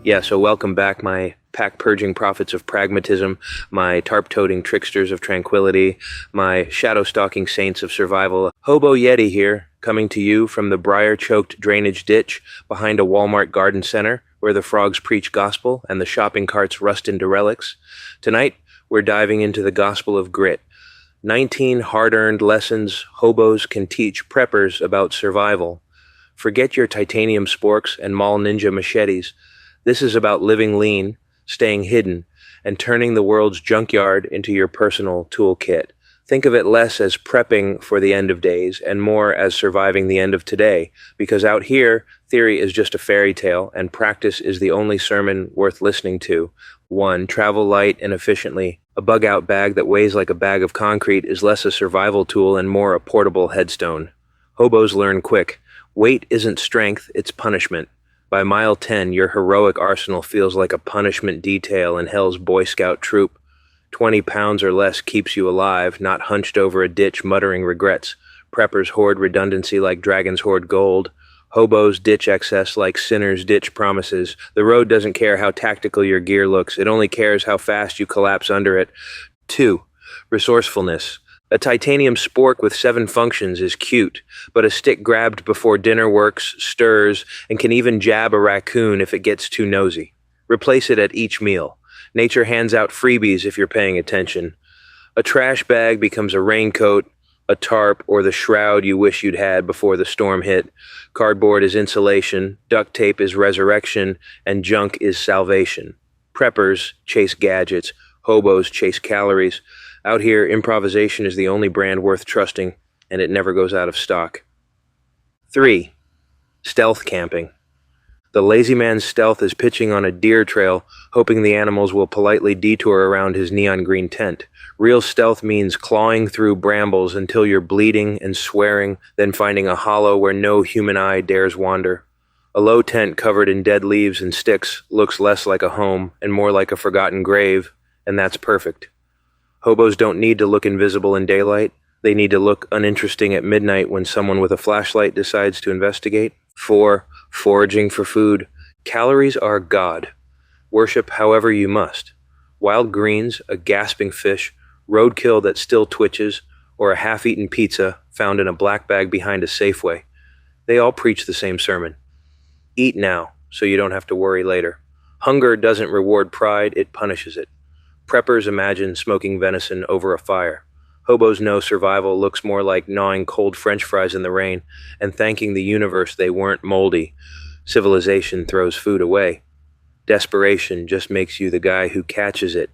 Yeah, so welcome back, my pack-purging prophets of pragmatism, my tarp-toting tricksters of tranquility, my shadow-stalking saints of survival. Hobo Yeti here, coming to you from the briar-choked drainage ditch behind a Walmart garden center where the frogs preach gospel and the shopping carts rust into relics. Tonight, we're diving into the gospel of grit. 19 hard-earned lessons hobos can teach preppers about survival. Forget your titanium sporks and mall ninja machetes. This is about living lean, staying hidden, and turning the world's junkyard into your personal toolkit. Think of it less as prepping for the end of days and more as surviving the end of today, because out here, theory is just a fairy tale and practice is the only sermon worth listening to. 1. Travel light and efficiently. A bug-out bag that weighs like a bag of concrete is less a survival tool and more a portable headstone. Hobos learn quick. Weight isn't strength, it's punishment. By mile 10, your heroic arsenal feels like a punishment detail in hell's Boy Scout troop. 20 pounds or less keeps you alive, not hunched over a ditch muttering regrets. Preppers hoard redundancy like dragons hoard gold. Hobos ditch excess like sinners ditch promises. The road doesn't care how tactical your gear looks, it only cares how fast you collapse under it. 2. Resourcefulness. A titanium spork with 7 functions is cute, but a stick grabbed before dinner works, stirs, and can even jab a raccoon if it gets too nosy. Replace it at each meal. Nature hands out freebies if you're paying attention. A trash bag becomes a raincoat, a tarp, or the shroud you wish you'd had before the storm hit. Cardboard is insulation, duct tape is resurrection, and junk is salvation. Preppers chase gadgets, hobos chase calories. Out here, improvisation is the only brand worth trusting, and it never goes out of stock. 3. Stealth camping. The lazy man's stealth is pitching on a deer trail, hoping the animals will politely detour around his neon green tent. Real stealth means clawing through brambles until you're bleeding and swearing, then finding a hollow where no human eye dares wander. A low tent covered in dead leaves and sticks looks less like a home and more like a forgotten grave, and that's perfect. Hobos don't need to look invisible in daylight. They need to look uninteresting at midnight when someone with a flashlight decides to investigate. 4. Foraging for food. Calories are God. Worship however you must. Wild greens, a gasping fish, roadkill that still twitches, or a half-eaten pizza found in a black bag behind a Safeway. They all preach the same sermon. Eat now, so you don't have to worry later. Hunger doesn't reward pride, it punishes it. Preppers imagine smoking venison over a fire. Hobos know survival looks more like gnawing cold French fries in the rain and thanking the universe they weren't moldy. Civilization throws food away. Desperation just makes you the guy who catches it.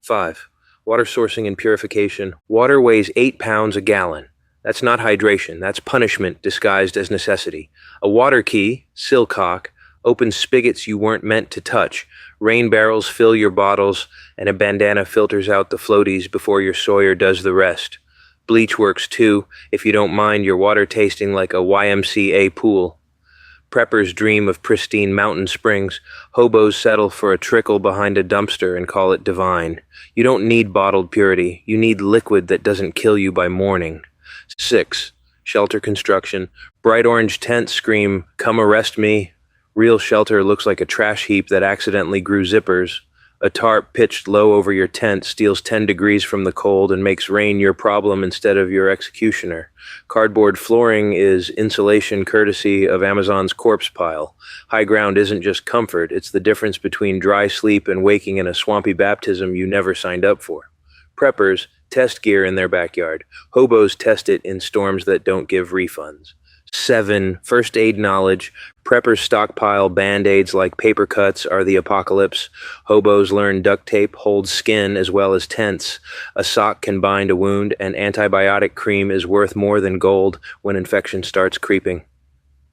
5. Water sourcing and purification. Water weighs 8 pounds a gallon. That's not hydration, that's punishment disguised as necessity. A water key, silcock, opens spigots you weren't meant to touch. Rain barrels fill your bottles, and a bandana filters out the floaties before your Sawyer does the rest. Bleach works too, if you don't mind your water tasting like a YMCA pool. Preppers dream of pristine mountain springs. Hobos settle for a trickle behind a dumpster and call it divine. You don't need bottled purity. You need liquid that doesn't kill you by morning. 6. Shelter construction. Bright orange tents scream, "Come arrest me." Real shelter looks like a trash heap that accidentally grew zippers. A tarp pitched low over your tent steals 10 degrees from the cold and makes rain your problem instead of your executioner. Cardboard flooring is insulation courtesy of Amazon's corpse pile. High ground isn't just comfort, it's the difference between dry sleep and waking in a swampy baptism you never signed up for. Preppers test gear in their backyard. Hobos test it in storms that don't give refunds. 7. First aid knowledge. Preppers stockpile band-aids like paper cuts are the apocalypse. Hobos learn duct tape holds skin as well as tents. A sock can bind a wound, and antibiotic cream is worth more than gold when infection starts creeping.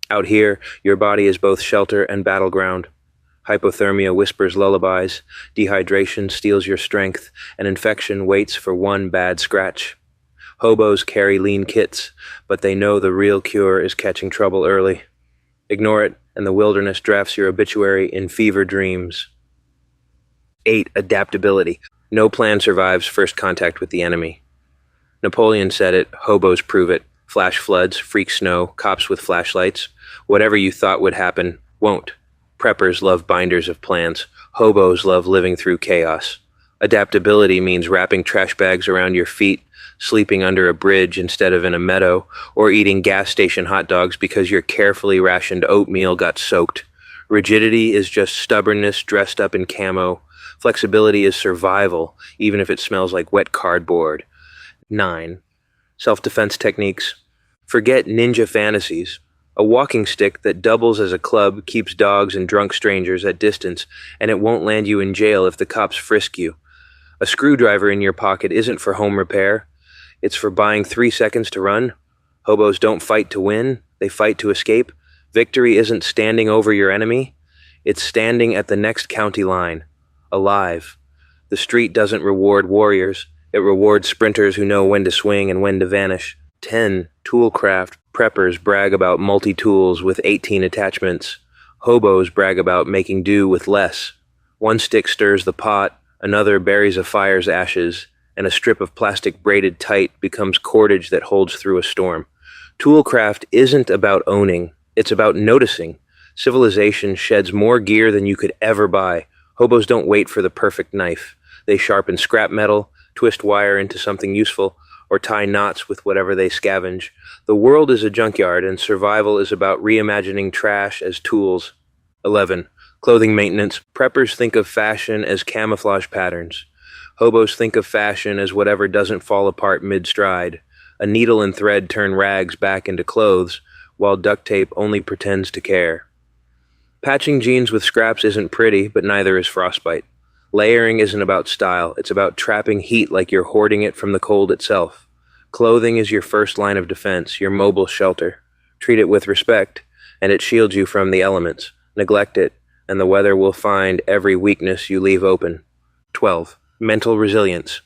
Out here, your body is both shelter and battleground. Hypothermia whispers lullabies. Dehydration steals your strength, and infection waits for one bad scratch. Hobos carry lean kits, but they know the real cure is catching trouble early. Ignore it, and the wilderness drafts your obituary in fever dreams. 8. Adaptability. No plan survives first contact with the enemy. Napoleon said it, hobos prove it. Flash floods, freak snow, cops with flashlights. Whatever you thought would happen, won't. Preppers love binders of plans. Hobos love living through chaos. Adaptability means wrapping trash bags around your feet, sleeping under a bridge instead of in a meadow, or eating gas station hot dogs because your carefully rationed oatmeal got soaked. Rigidity is just stubbornness dressed up in camo. Flexibility is survival, even if it smells like wet cardboard. 9. Self-defense techniques. Forget ninja fantasies. A walking stick that doubles as a club keeps dogs and drunk strangers at distance, and it won't land you in jail if the cops frisk you. A screwdriver in your pocket isn't for home repair. It's for buying 3 seconds to run. Hobos don't fight to win, they fight to escape. Victory isn't standing over your enemy. It's standing at the next county line. Alive. The street doesn't reward warriors. It rewards sprinters who know when to swing and when to vanish. 10. Toolcraft. Preppers brag about multi-tools with 18 attachments. Hobos brag about making do with less. One stick stirs the pot, another buries a fire's ashes, and a strip of plastic braided tight becomes cordage that holds through a storm. Toolcraft isn't about owning, it's about noticing. Civilization sheds more gear than you could ever buy. Hobos don't wait for the perfect knife. They sharpen scrap metal, twist wire into something useful, or tie knots with whatever they scavenge. The world is a junkyard, and survival is about reimagining trash as tools. 11. Clothing maintenance. Preppers think of fashion as camouflage patterns. Hobos think of fashion as whatever doesn't fall apart mid-stride. A needle and thread turn rags back into clothes, while duct tape only pretends to care. Patching jeans with scraps isn't pretty, but neither is frostbite. Layering isn't about style, it's about trapping heat like you're hoarding it from the cold itself. Clothing is your first line of defense, your mobile shelter. Treat it with respect, and it shields you from the elements. Neglect it, and the weather will find every weakness you leave open. 12. Mental resilience.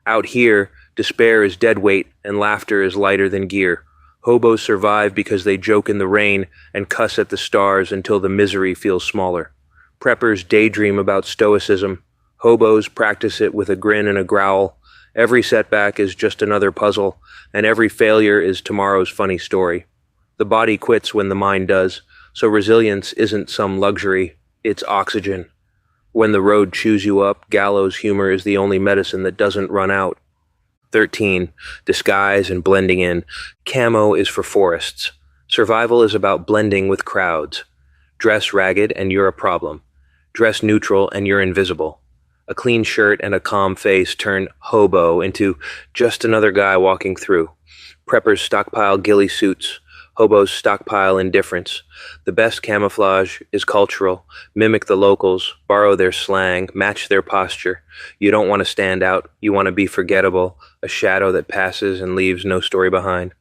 Out here, despair is dead weight, and laughter is lighter than gear. Hobos survive because they joke in the rain and cuss at the stars until the misery feels smaller. Preppers daydream about stoicism. Hobos practice it with a grin and a growl. Every setback is just another puzzle, and every failure is tomorrow's funny story. The body quits when the mind does, so resilience isn't some luxury, it's oxygen. When the road chews you up, gallows humor is the only medicine that doesn't run out. 13. Disguise and blending in. Camo is for forests. Survival is about blending with crowds. Dress ragged and you're a problem. Dress neutral and you're invisible. A clean shirt and a calm face turn hobo into just another guy walking through. Preppers stockpile ghillie suits. Hobos stockpile indifference. The best camouflage is cultural. Mimic the locals, borrow their slang, match their posture. You don't want to stand out. You want to be forgettable, a shadow that passes and leaves no story behind.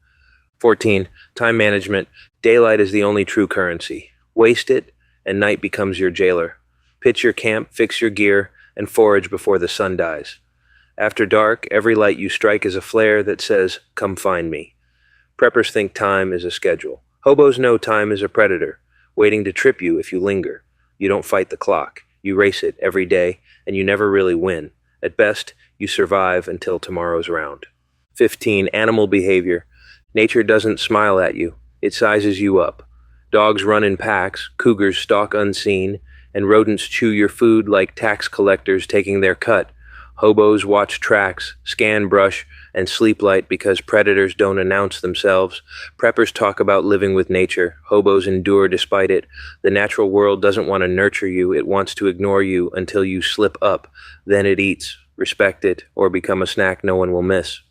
14. Time management. Daylight is the only true currency. Waste it, and night becomes your jailer. Pitch your camp, fix your gear, and forage before the sun dies. After dark, every light you strike is a flare that says, "Come find me." Preppers think time is a schedule. Hobos know time is a predator, waiting to trip you if you linger. You don't fight the clock. You race it every day, and you never really win. At best, you survive until tomorrow's round. 15. Animal behavior. Nature doesn't smile at you. It sizes you up. Dogs run in packs, cougars stalk unseen, and rodents chew your food like tax collectors taking their cut. Hobos watch tracks, scan brush, and sleep light because predators don't announce themselves. Preppers talk about living with nature. Hobos endure despite it. The natural world doesn't want to nurture you. It wants to ignore you until you slip up. Then it eats. Respect it, or become a snack no one will miss.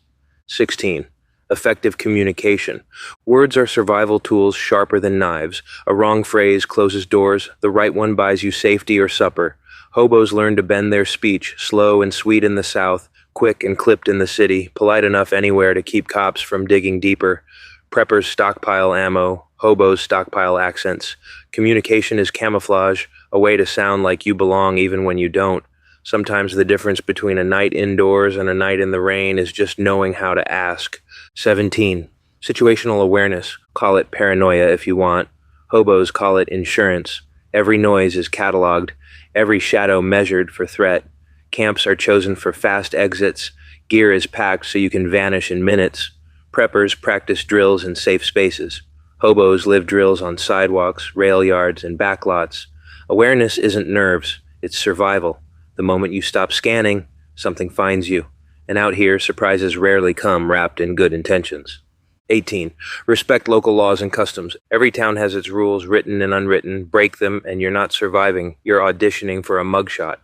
16. Effective communication. Words are survival tools sharper than knives. A wrong phrase closes doors. The right one buys you safety or supper. Hobos learn to bend their speech, slow and sweet in the South, quick and clipped in the city, polite enough anywhere to keep cops from digging deeper. Preppers stockpile ammo. Hobos stockpile accents. Communication is camouflage, a way to sound like you belong even when you don't. Sometimes the difference between a night indoors and a night in the rain is just knowing how to ask. 17. Situational awareness. Call it paranoia if you want. Hobos call it insurance. Every noise is cataloged. Every shadow measured for threat. Camps are chosen for fast exits. Gear is packed so you can vanish in minutes. Preppers practice drills in safe spaces. Hobos live drills on sidewalks, rail yards, and backlots. Awareness isn't nerves, it's survival. The moment you stop scanning, something finds you. And out here, surprises rarely come wrapped in good intentions. 18. Respect local laws and customs. Every town has its rules, written and unwritten. Break them, and you're not surviving. You're auditioning for a mugshot.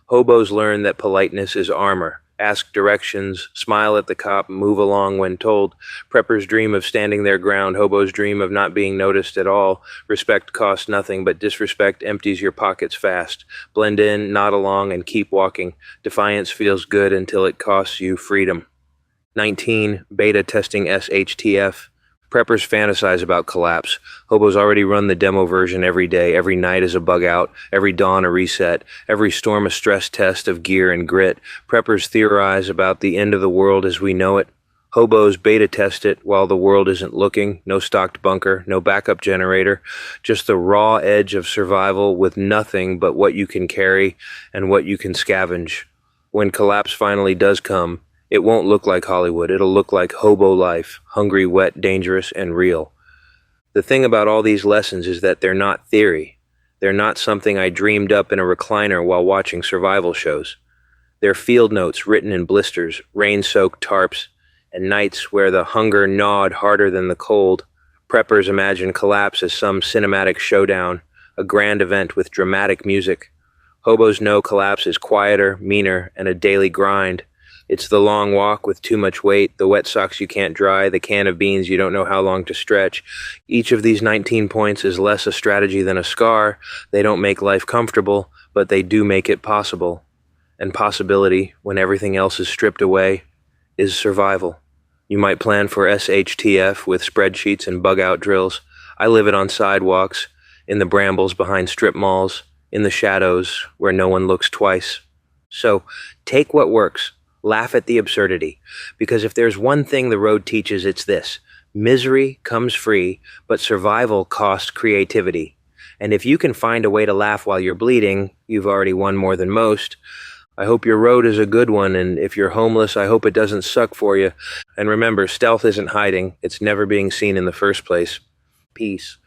Hobos learn that politeness is armor. Ask directions, smile at the cop, move along when told. Preppers dream of standing their ground. Hobos dream of not being noticed at all. Respect costs nothing, but disrespect empties your pockets fast. Blend in, nod along, and keep walking. Defiance feels good until it costs you freedom. 19. Beta testing SHTF. Preppers fantasize about collapse. Hobos already run the demo version every day. Every night is a bug out. Every dawn a reset. Every storm a stress test of gear and grit. Preppers theorize about the end of the world as we know it. Hobos beta test it while the world isn't looking. No stocked bunker, no backup generator. Just the raw edge of survival with nothing but what you can carry and what you can scavenge. When collapse finally does come, it won't look like Hollywood. It'll look like hobo life, hungry, wet, dangerous, and real. The thing about all these lessons is that they're not theory. They're not something I dreamed up in a recliner while watching survival shows. They're field notes written in blisters, rain-soaked tarps, and nights where the hunger gnawed harder than the cold. Preppers imagine collapse as some cinematic showdown, a grand event with dramatic music. Hobos know collapse is quieter, meaner, and a daily grind. It's the long walk with too much weight, the wet socks you can't dry, the can of beans you don't know how long to stretch. Each of these 19 points is less a strategy than a scar. They don't make life comfortable, but they do make it possible. And possibility, when everything else is stripped away, is survival. You might plan for SHTF with spreadsheets and bug-out drills. I live it on sidewalks, in the brambles behind strip malls, in the shadows where no one looks twice. So, take what works. Laugh at the absurdity, because if there's one thing the road teaches, it's this. Misery comes free, but survival costs creativity. And if you can find a way to laugh while you're bleeding, you've already won more than most. I hope your road is a good one, and if you're homeless, I hope it doesn't suck for you. And remember, stealth isn't hiding. It's never being seen in the first place. Peace.